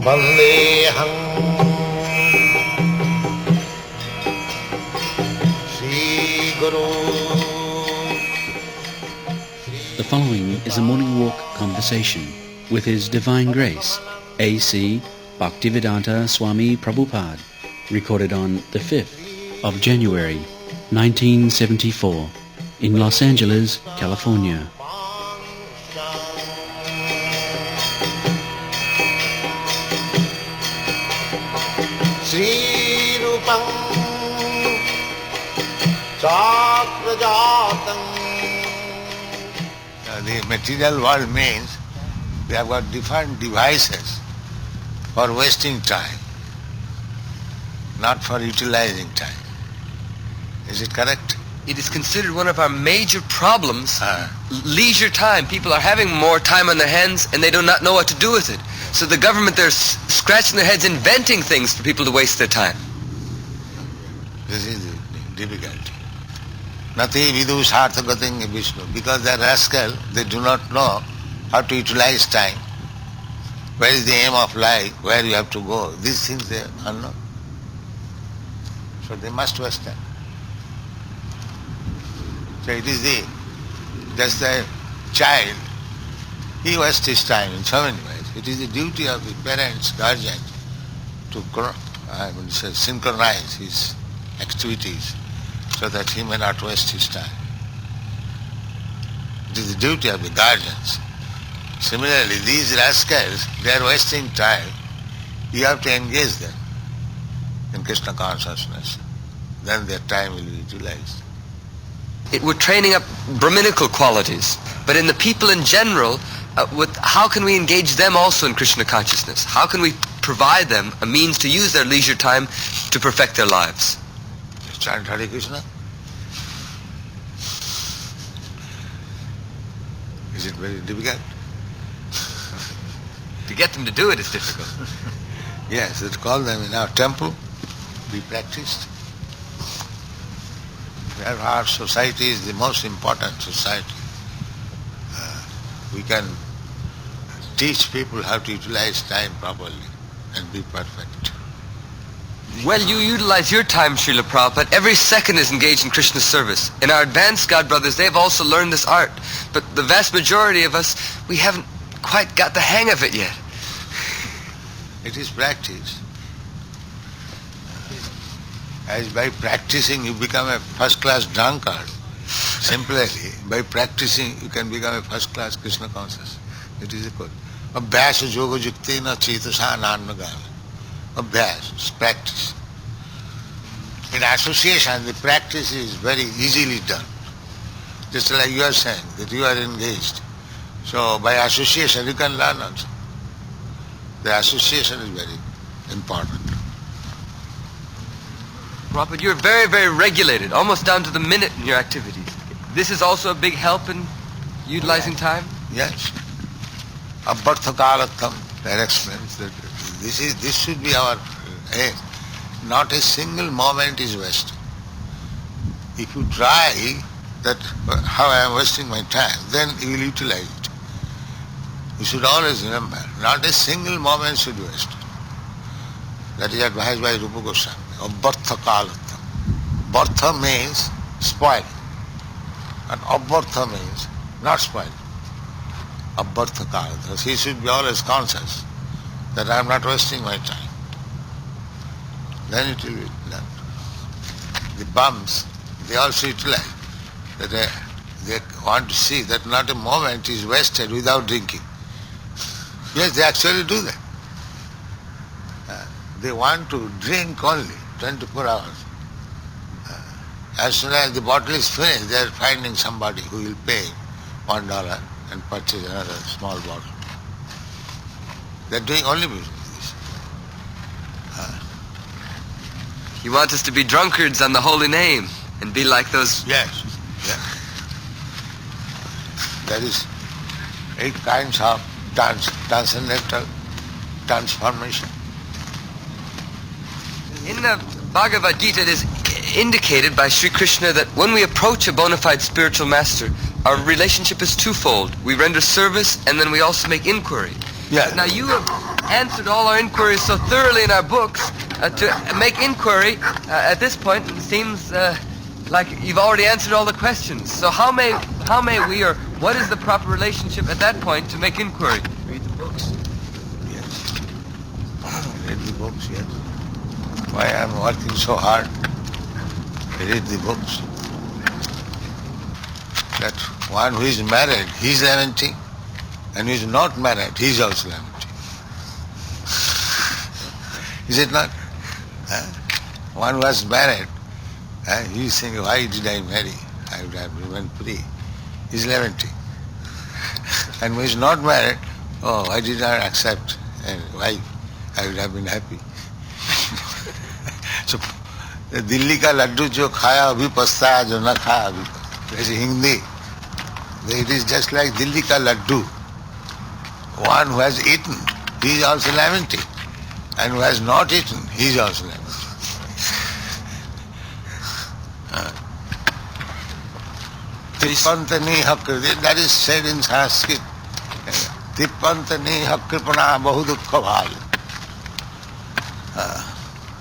Vandeham Sri Guru. The following is a morning walk conversation with His Divine Grace, A.C. Bhaktivedanta Swami Prabhupada, recorded on the 5th of January, 1974, in Los Angeles, California. Sri Rupam Chakrajatam. The material world means we have got different devices for wasting time, not for utilizing time. Is it correct? It is considered one of our major problems, leisure time. People are having more time on their hands and they do not know what to do with it. So the government, they're scratching their heads inventing things for people to waste their time. This is the difficulty. Nati Vidoes Vishnu. Because they are rascal, they do not know how to utilize time. Where is the aim of life? Where you have to go? These things they are unknown. So they must waste time. So it is just the child, he wastes his time in so many ways. It is the duty of the parents, guardians, to synchronize his activities so that he may not waste his time. It is the duty of the guardians. Similarly, these rascals, they are wasting time. You have to engage them in Krishna consciousness. Then their time will be utilized. We're training up Brahminical qualities, but in the people in general, how can we engage them also in Krishna consciousness? How can we provide them a means to use their leisure time to perfect their lives? Chant Hare Krishna. Is it very difficult? To get them to do it is difficult. Yes, let's call them in our temple, be practiced. Our society is the most important society. We can teach people how to utilize time properly and be perfect. Well, you utilize your time, Srila Prabhupada. Every second is engaged in Krishna's service. And our advanced God brothers, they've also learned this art. But the vast majority of us, we haven't quite got the hang of it yet. It is practice. As by practicing you become a first-class drunkard. Simply, by practicing you can become a first-class Krishna conscious. It is a code. Abhyasa yoga juktena cetasa nanmagami. Abhyas is practice. In association, the practice is very easily done. Just like you are saying, that you are engaged. So by association you can learn also. The association is very important. Prabhupada, you're very, very regulated, almost down to the minute in your activities. This is also a big help in utilizing time? Yes. Abharthakalatham, that explains that this should be our aim. Not a single moment is wasted. If you try that how I am wasting my time, then you will utilize it. You should always remember, not a single moment should be wasted. That is advised by Rupa Goswami. Abharthakalatham. Bhartha means spoil. And abhartha means not spoil. Abharthakalatham. He should be always conscious that I am not wasting my time. Then it will be done. The bums, they also utilize. That they want to see that not a moment is wasted without drinking. Yes, they actually do that. They want to drink only 24 hours. As soon as the bottle is finished, they are finding somebody who will pay $1 and purchase another small bottle. They are doing only this. You want us to be drunkards on the holy name and be like those... Yes. There is 8 kinds of transcendental transformation. In the Bhagavad Gita, it is indicated by Sri Krishna that when we approach a bona fide spiritual master, our relationship is twofold. We render service and then we also make inquiry. Yeah. Now you have answered all our inquiries so thoroughly in our books. To make inquiry at this point, it seems like you've already answered all the questions. So how may we, or what is the proper relationship at that point to make inquiry? Read the books. Yes. Read the books, yes. Why I am working so hard? Read the books. That one who is married, he is lamenting, and who is not married, he is also lamenting. Is it not? One who was married, he is saying, why did I marry? I would have remained free. He is lamenting. And who is not married, oh, why did I accept a wife? I would have been happy. So, Delhi का लड्डू जो खाया अभी पछताया जो न खाया अभी वैसे Hindi it is just like Delhi का Laddu. One who has eaten, he is also lamenting, and who has not eaten, he is also lamenting. Tippantani hakriti, that is said in Sanskrit. Tippantani hakripana bahudukha bhaj.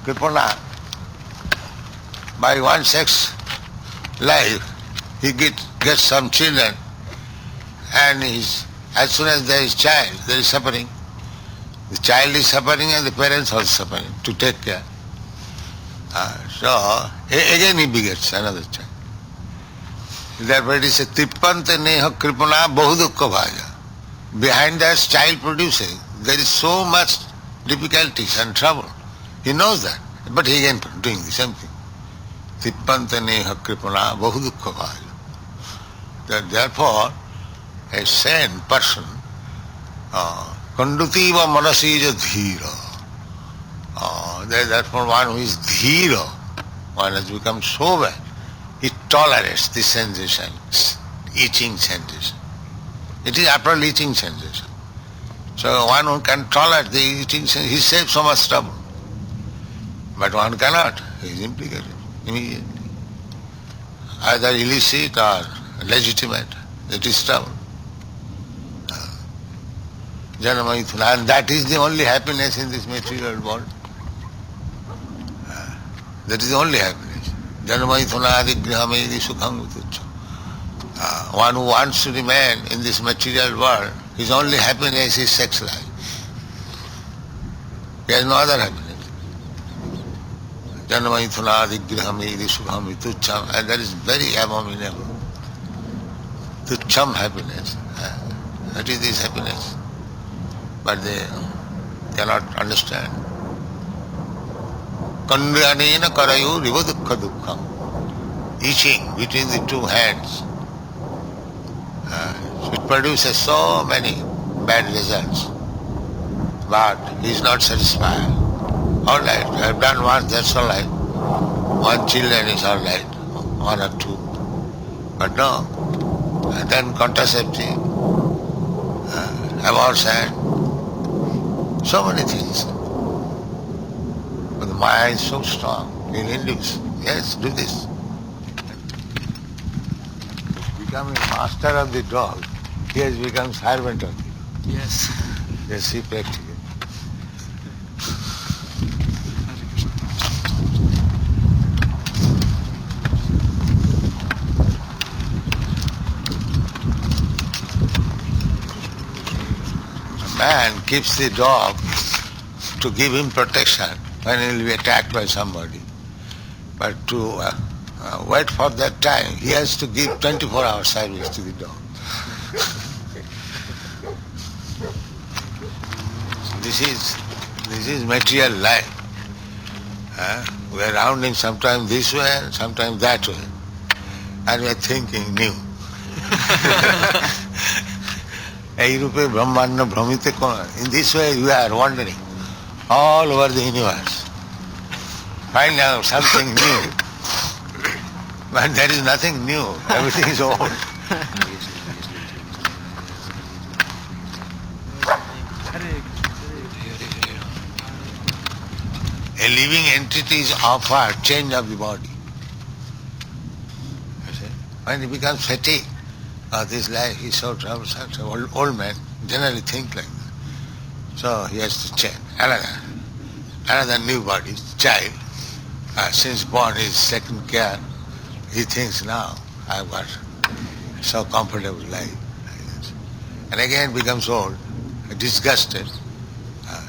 Kripana, by one sex life, he gets some children, and as soon as there is child, there is suffering. The child is suffering and the parents are suffering to take care. So again he begets another child. Therefore it is a tippanta neha kripana bahudukha bhaja. Behind that child producing, there is so much difficulties and trouble. He knows that, but he again doing the same thing. Tippanta neha kripana bahudukha bhaja. Therefore, a sane person, kandutiva manasi is a dhira. Therefore one who is dhira, one has become so bad, he tolerates the sensation, itching sensation. It is after all itching sensation. So one who can tolerate the itching sensation, he saves so much trouble. But one cannot, he is implicated immediately. Either illicit or legitimate, it is trouble. Janamaithuna, and that is the only happiness in this material world. That is the only happiness. Janamaithuna adigrahamedi sukham utuccha. One who wants to remain in this material world, his only happiness is sex life. He has no other happiness. Janamaithuna adigrahamedi sukham utuccha, and that is very abominable. Tucham happiness. That is this happiness. But they cannot understand. Kandranena karayu riva dukkha dukkham. Itching between the two hands. It produces so many bad results. But he is not satisfied. All right, I have done once, that's all right. One children is all right, one or two. But no. And then contraceptive, abortion, so many things. But the mind is so strong, it will induce. Yes, do this. Becoming master of the dog, he has become servant of the dog. Yes. Yes, see practically. Man keeps the dog to give him protection when he will be attacked by somebody. But to wait for that time, he has to give 24-hour service to the dog. This is material life. We are rounding sometimes this way and sometimes that way. And we are thinking new. In this way we are wandering all over the universe. Find out something new. But there is nothing new. Everything is old. A living entity is offered change of the body. When it becomes fatigued, this life is so troublesome. So old man generally think like that. So he has to change. Another new body, child. Since born is second care, he thinks now I've got so comfortable life. And again becomes old, disgusted.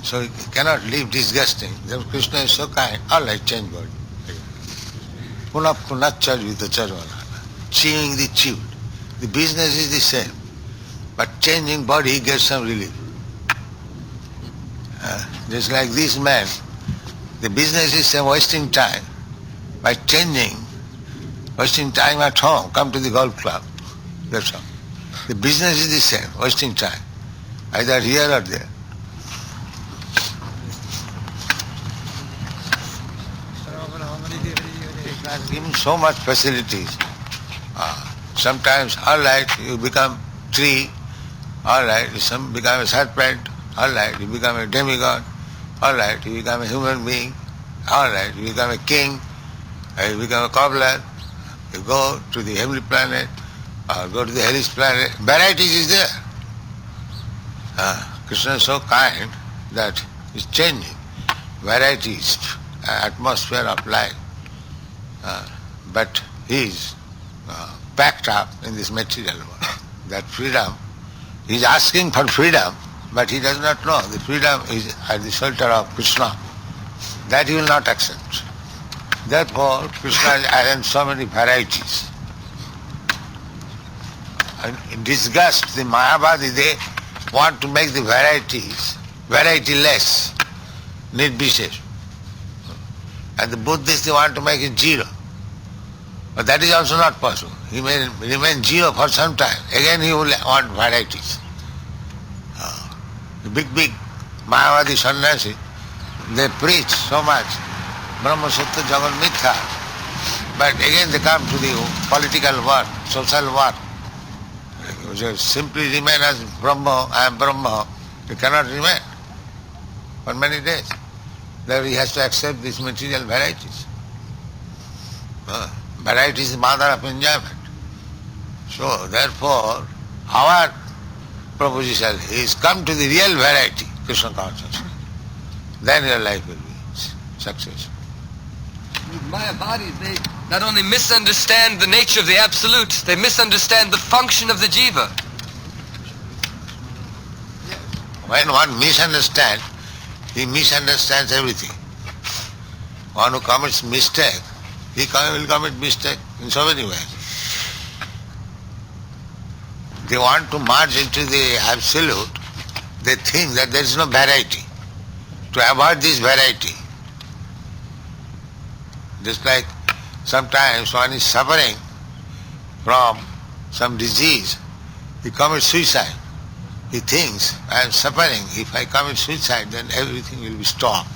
So he cannot live disgusting. Then Krishna is so kind, all right, change body. Chewing the chewed. The business is the same, but changing body he gets some relief. Just like this man, the business is same, wasting time. By changing, wasting time at home, come to the golf club. That's all. The business is the same, wasting time, either here or there. Give him so much facilities. Sometimes, all right, you become tree, all right, you become a serpent, all right, you become a demigod, all right, you become a human being, all right, you become a king, you become a cobbler, you go to the heavenly planet, or go to the hellish planet. Varieties is there. Krishna is so kind that he's changing varieties, atmosphere of life. But he is packed up in this material world. That freedom, he is asking for freedom, but he does not know the freedom is at the shelter of Krishna. That he will not accept. Therefore, Krishna has arranged so many varieties. And in disgust, the Mayavadi, they want to make the varieties variety-less, nirvishesh. And the Buddhists, they want to make it zero. But that is also not possible. He may remain zero for some time. Again he will want varieties. The big Mayavadi sannyasi, they preach so much, Brahma Sutta Jagat Mithya. But again they come to the political work, social work. They simply remain as Brahma, I am Brahma. They cannot remain for many days. There he has to accept these material varieties. Variety is the mother of enjoyment. So therefore, our proposition is come to the real variety, Krishna consciousness. Then your life will be successful. Mayavadis, they not only misunderstand the nature of the Absolute, they misunderstand the function of the jiva. When one misunderstands, he misunderstands everything. One who commits mistake, he will commit mistake in so many ways. They want to merge into the Absolute. They think that there is no variety. To avoid this variety, just like sometimes one is suffering from some disease, he commits suicide. He thinks, I am suffering, if I commit suicide then everything will be stopped.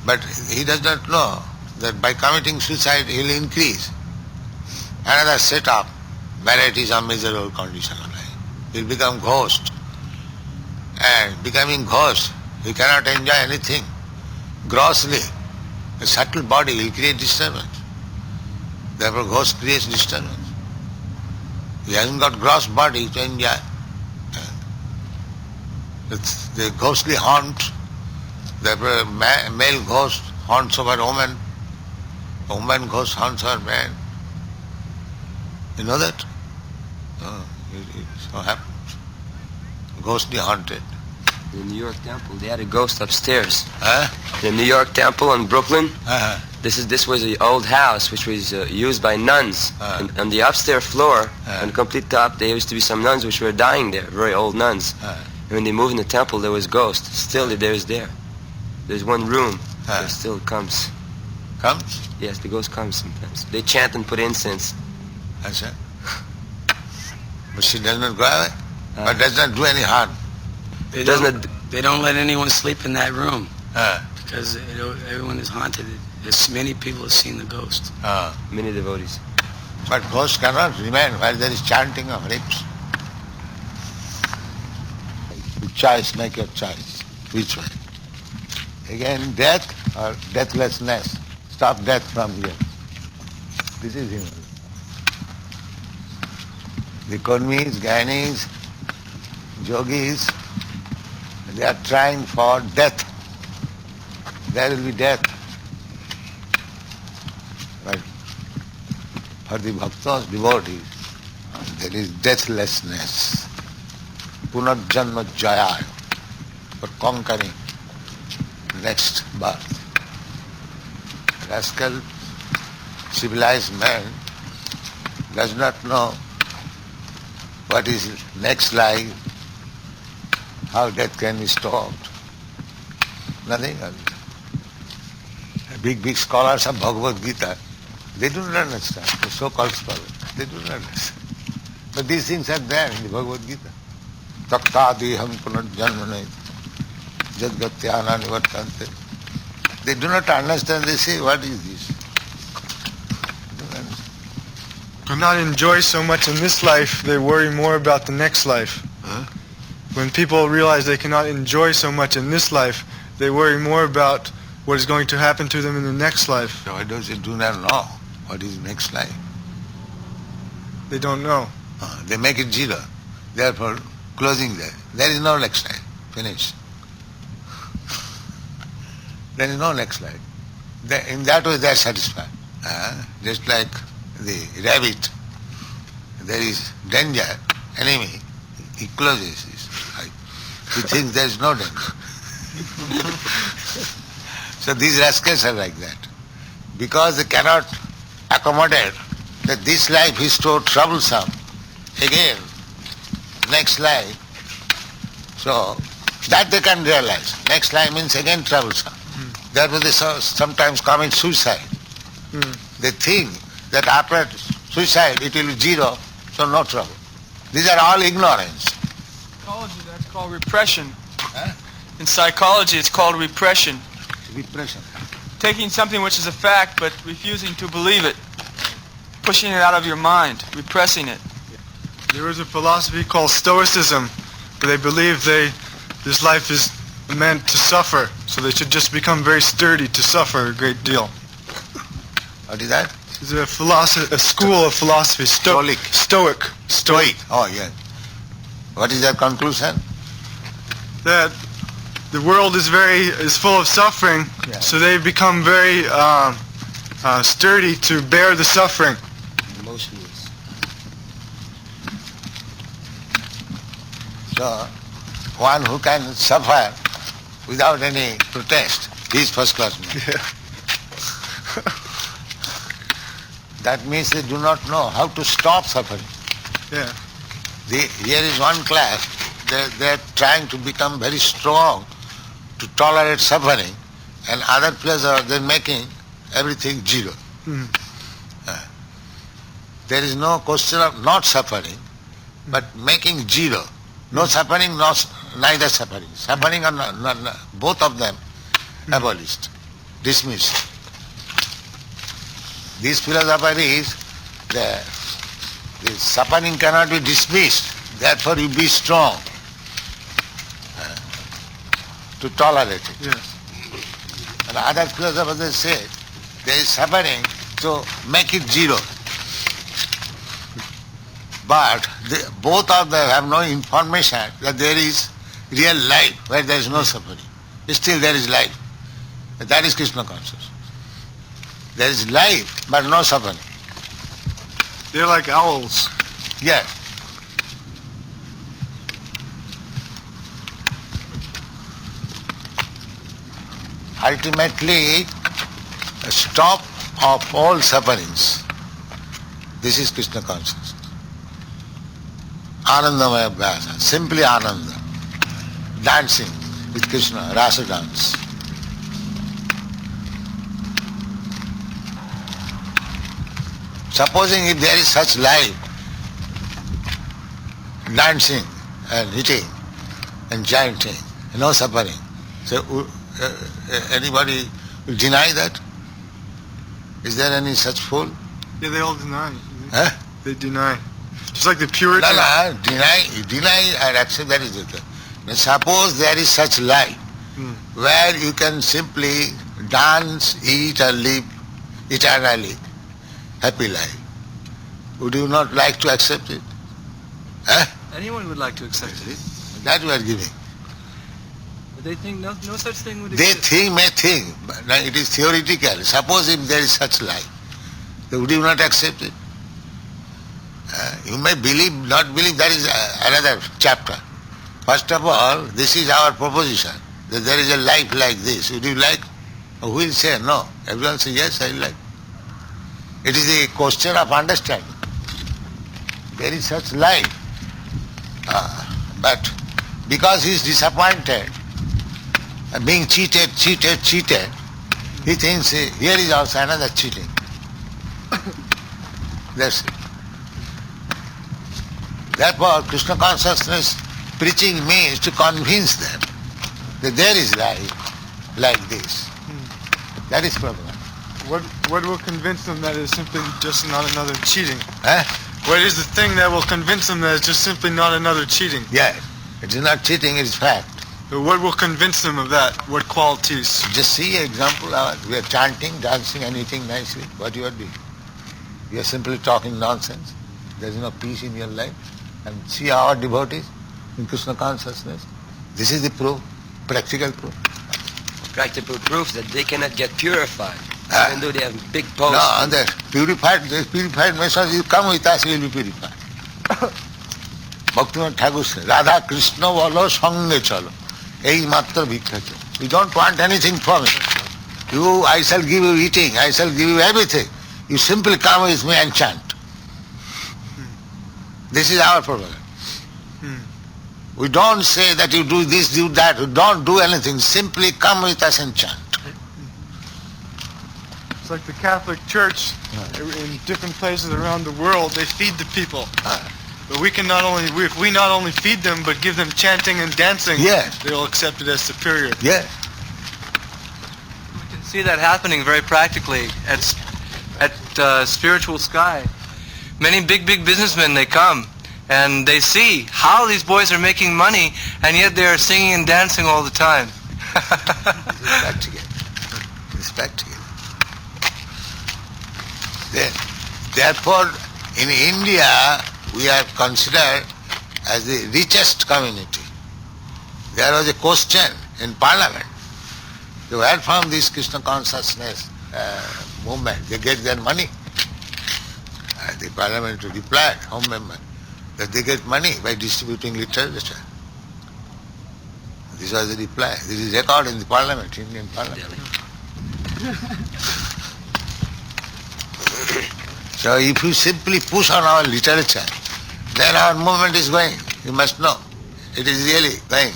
But he does not know that by committing suicide he will increase another set of varieties of miserable condition of life. He will become ghost. And becoming ghost, he cannot enjoy anything. Grossly, a subtle body will create disturbance. Therefore ghost creates disturbance. He hasn't got gross body to enjoy. It's the ghostly haunt. Therefore male ghost haunts over woman. Woman ghost haunts over man. You know that? It so happens. Ghostly haunted. In the New York Temple, they had a ghost upstairs. Huh? In the New York Temple in Brooklyn, Uh-huh. this was an old house which was used by nuns. And on the upstairs floor, on the complete top, there used to be some nuns which were dying there, very old nuns. And when they moved in the temple, there was ghost. Still, there's there. There's one room that still comes. Comes? Yes, the ghost comes sometimes. They chant and put incense. That's it. But she does not go away. But does not do any harm. They don't let anyone sleep in that room because everyone is haunted. There's many people have seen the ghost. Many devotees. But ghosts cannot remain while there is chanting of hymns. Choice, make your choice. Which one? Again, death or deathlessness. Stop death from here. This is human. The Kurmis, Gyanis, Yogis, they are trying for death. There will be death. But for the bhaktas, devotees, there is deathlessness. Punarjanma jaya, for conquering next birth. Rascal, civilized man does not know what is next life, how death can be stopped. Nothing else. Big scholars of Bhagavad Gita, they do not understand. The so-called scholars, they do not understand. But these things are there in the Bhagavad Gita. Taktadiham punarjanmane jadgatyana nivartante. They do not understand. They say, what is this? They don't understand. Do not enjoy so much in this life, they worry more about the next life. Huh? When people realize they cannot enjoy so much in this life, they worry more about what is going to happen to them in the next life. So why does it do not know what is next life? They don't know. They make it zero. Therefore, closing there. There is no next life. Finished. There is no next life. In that way they are satisfied. Just like the rabbit. There is danger, enemy. He closes his eye. He thinks there is no danger. So these rascals are like that. Because they cannot accommodate that this life is so troublesome. Again, next life. So that they can realize. Next life means again troublesome. Therefore they sometimes commit suicide. They think that after suicide it will be zero, so no trouble. These are all ignorance. Psychology, that's called repression. Huh? In psychology, it's called repression. Repression. Taking something which is a fact, but refusing to believe it. Pushing it out of your mind, repressing it. There is a philosophy called Stoicism, where they believe this life is meant to suffer, so they should just become very sturdy to suffer a great deal. What is that? There's a school of philosophy, Stoic. Stoic. Oh, yes. What is their conclusion? That the world is full of suffering, Yeah. so they become very sturdy to bear the suffering. Motionless. So, one who can suffer without any protest, he is first class man. Yeah. That means they do not know how to stop suffering. Yeah. Here is one class, they are trying to become very strong to tolerate suffering, and other players they are making everything zero. There is no question of not suffering, but making zero. No suffering, neither suffering. Suffering are both of them abolished, dismissed. This philosophy is the suffering cannot be dismissed, therefore you be strong to tolerate it. Yes. And other philosophers say there is suffering, so make it zero. But both of them have no information that there is real life where there is no suffering. Still there is life. That is Krishna consciousness. There is life but no suffering. They're like owls. Yes. Ultimately, a stop of all sufferings. This is Krishna consciousness. Anandamaya Abhyasa, simply Ananda. Dancing with Krishna, rasa dance. Supposing if there is such life, dancing and eating and chanting, no suffering, so anybody will deny that? Is there any such fool? Yeah, they all deny. Huh? They deny. Just like the Puritans. No, deny and accept, that is it. Now suppose there is such life where you can simply dance, eat and live eternally, happy life. Would you not like to accept it? Anyone would like to accept it. That we are giving. But they think no such thing would They exist. may think, but no, it is theoretical. Suppose if there is such life, then would you not accept it? You may believe, not believe, that is another chapter. First of all, this is our proposition, that there is a life like this. Would you like? Who will say no? Everyone say yes, I like. It is a question of understanding. There is such life. But because he is disappointed, being cheated, he thinks here is also another cheating. That's it. Therefore, Krishna consciousness preaching means to convince them that there is life like this. That is problem. What will convince them that it's simply just not another cheating? What is the thing that will convince them that it's just simply not another cheating? Yes, it is not cheating, it is fact. But what will convince them of that? What qualities? Just see an example. We are chanting, dancing and eating nicely. What you are doing? You are simply talking nonsense. There is no peace in your life. And see our devotees in Krishna consciousness. This is the proof, practical proof. Practical proof that they cannot get purified, even though they have big posts. No, the purified message, you come with us, you will be purified. Bhaktivedanta Thakur said, Radha Krishna bolo sange chalo. Ei matra bhikkha chalo. We don't want anything from it. I shall give you eating, I shall give you everything. You simply come with me and chant. This is our problem. We don't say that you do this, do that. We don't do anything. Simply come with us and chant. It's like the Catholic Church in different places around the world. They feed the people. But we can if we not only feed them, but give them chanting and dancing, yes, they'll accept it as superior. Yes. We can see that happening very practically at Spiritual Sky. Many big businessmen, they come and they see how these boys are making money, and yet they are singing and dancing all the time. Respect together. Therefore, in India, we are considered as the richest community. There was a question in Parliament. Where from this Krishna consciousness movement they get their money? The Parliament replied, Home Member, that they get money by distributing literature. This was the reply. This is recorded in the Parliament, Indian Parliament. So if you simply push on our literature, then our movement is going. You must know. It is really going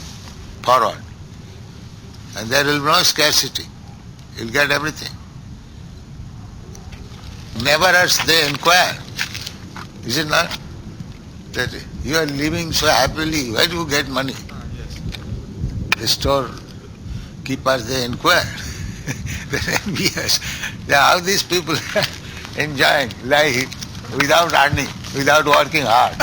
forward. And there will be no scarcity. You will get everything. Never as they inquire. Is it not? That you are living so happily, where do you get money? The storekeepers, they inquire. They're envious. How these people enjoying life without earning, without working hard.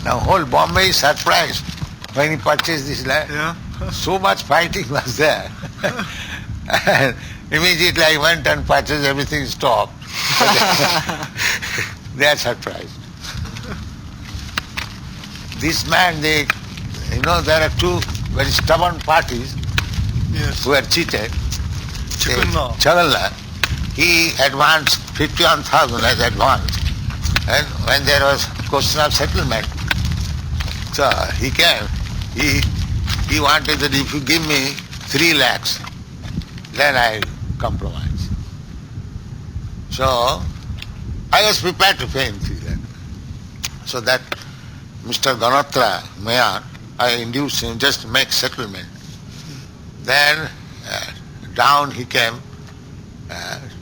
Now whole Bombay is surprised when he purchased this land. Yeah. So much fighting was there. And immediately I went and purchased, everything stopped. They are surprised. This man, there are two very stubborn parties who are cheated. Chagalna, he advanced 51,000 as advance. And when there was question of settlement, so he came, he wanted that if you give me 3 lakhs, then I compromise. So I was prepared to pay him 3 lakhs. So that Mr. Ganatra, Mayor, I induced him just to make settlement. Then down he came,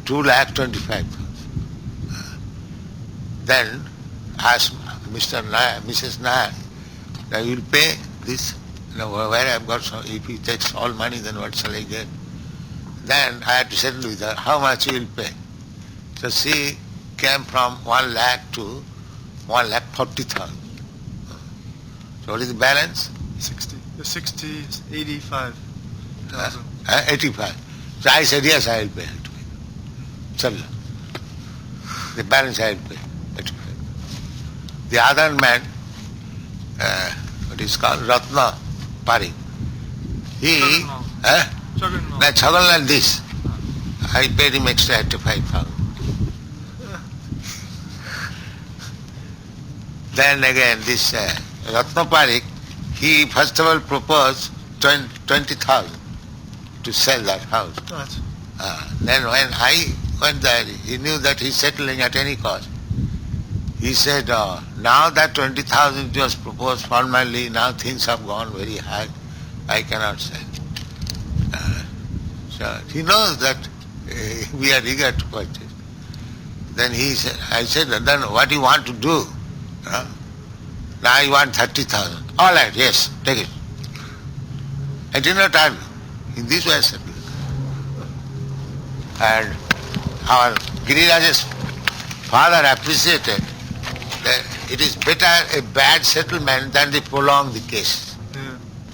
2,25,000. Then asked Mr. Nair, Mrs. Nair, now you will pay this. Where I have got some, if he takes all money, then what shall I get? Then I had to settle with her, how much you will pay? So she came from 1 lakh to 1,40,000. So what is the balance? 85,000. 85. So I said, yes, I will pay. The balance I will pay. 85. The other man, what is called Ratna Parik, he, Chagalal this, I paid him extra 85,000. Then again this Ratna Parik, he first of all proposed 20,000 to sell that house. Then when I went there, he knew that he's settling at any cost. He said, now that 20,000 was proposed formally, now things have gone very high, I cannot sell. So he knows that we are eager to purchase. Then he said, I said, then what do you want to do? Now I want 30,000. All right, yes, take it. I did not argue. In this way I settled. And our Giriraj's father appreciated that it is better a bad settlement than they prolong the case.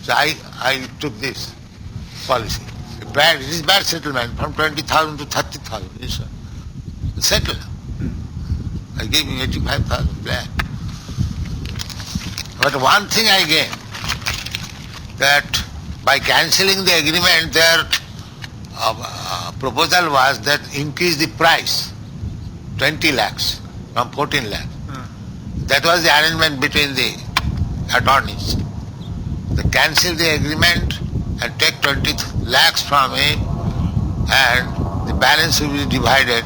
So I took this policy. It is bad settlement from 20,000 to 30,000. Yes, sir. Settle. I gave him 85,000 black. But one thing I gained, that by cancelling the agreement, their proposal was that increase the price, 20 lakhs from 14 lakhs. That was the arrangement between the attorneys. They cancel the agreement and take 20 lakhs from him, and the balance will be divided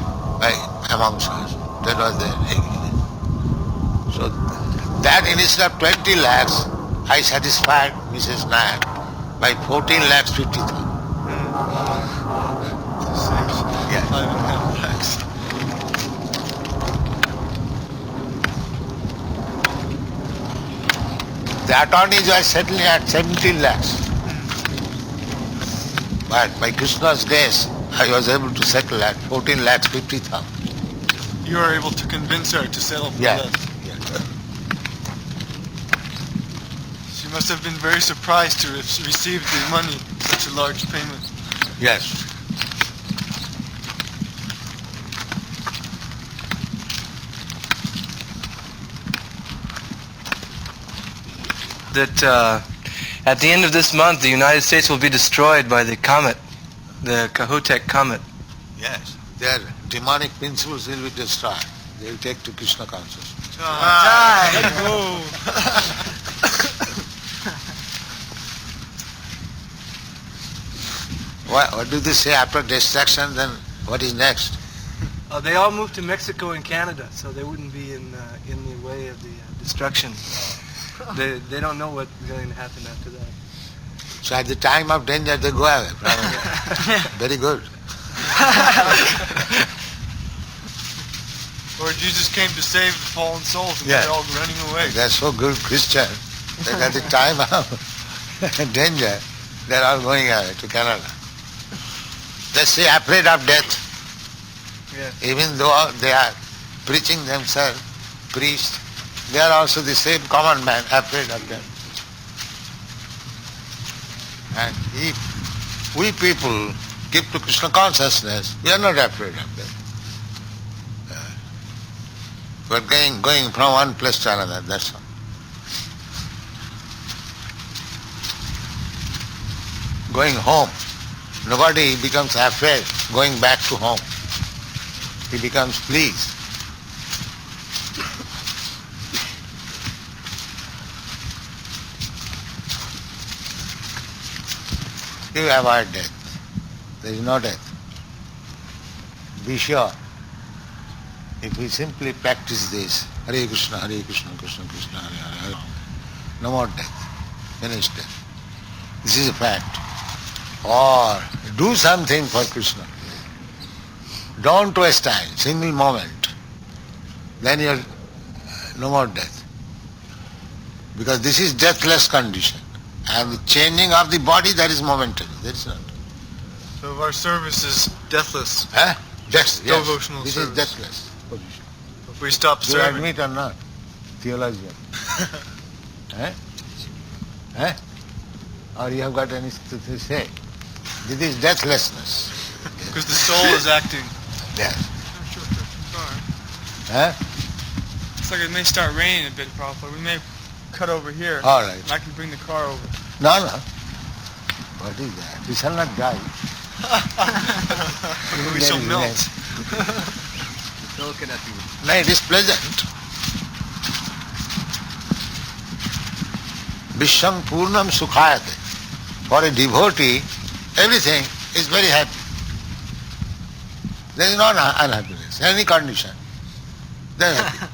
amongst us. That was the agreement. So that instead of 20 lakhs, I satisfied Mrs. Nair by 14 lakhs 50,000. Yeah. 5.5 lakhs. The attorneys were settling at 17 lakhs. But by Krishna's grace, I was able to settle at 14 lakhs 50,000. You were able to convince her to settle for Yeah. less. She must have been very surprised to have received the money, such a large payment. Yes. That at the end of this month, the United States will be destroyed by the comet, the Kahutek comet. Yes. Their demonic principles will be destroyed. They will take to Krishna consciousness. What do they say after destruction? Then what is next? They all moved to Mexico and Canada, so they wouldn't be in the way of the destruction. They don't know what's going to happen after that. So at the time of danger, they go away. Very good. Or Jesus came to save the fallen souls and Yeah. they're all running away. They're so good Christian that at the time of danger, they're all going away to Canada. They say afraid of death. Yes. Even though they are preaching themselves, priests, they are also the same common man afraid of death. And if we people keep to Krishna consciousness, we are not afraid of death. We are going from one place to another, that's all. Going home, nobody becomes afraid going back to home. He becomes pleased. You avoid death. There is no death. Be sure. If we simply practice this, Hare Krishna, Krishna Krishna, Hare Hare, no more death. Finished death. This is a fact. Or do something for Krishna. Don't waste time, single moment. Then you're no more death. Because this is deathless condition. And the changing of the body, that is momentary. That is not. So our service is deathless. Yes. Devotional This service. is deathless position. If we stop Do you serving, admit or not? Theologian. Or you have got anything to say? This is deathlessness. because the soul is acting. Yes. Sorry. like it may start raining a bit, Prabhupada. We may cut over here. All right. And I can bring the car over. No, no. What is that? We shall not die. We shall melt. No, it is pleasant. Vishwam Purnam Sukhayate. For a devotee, everything is very happy. There is no unhappiness, any condition. They are happy.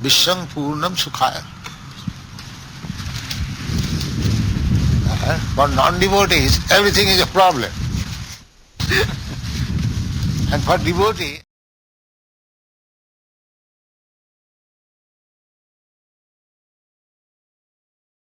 Vishwam Purnam Sukhayate. For non-devotees, everything is a problem. And for devotee,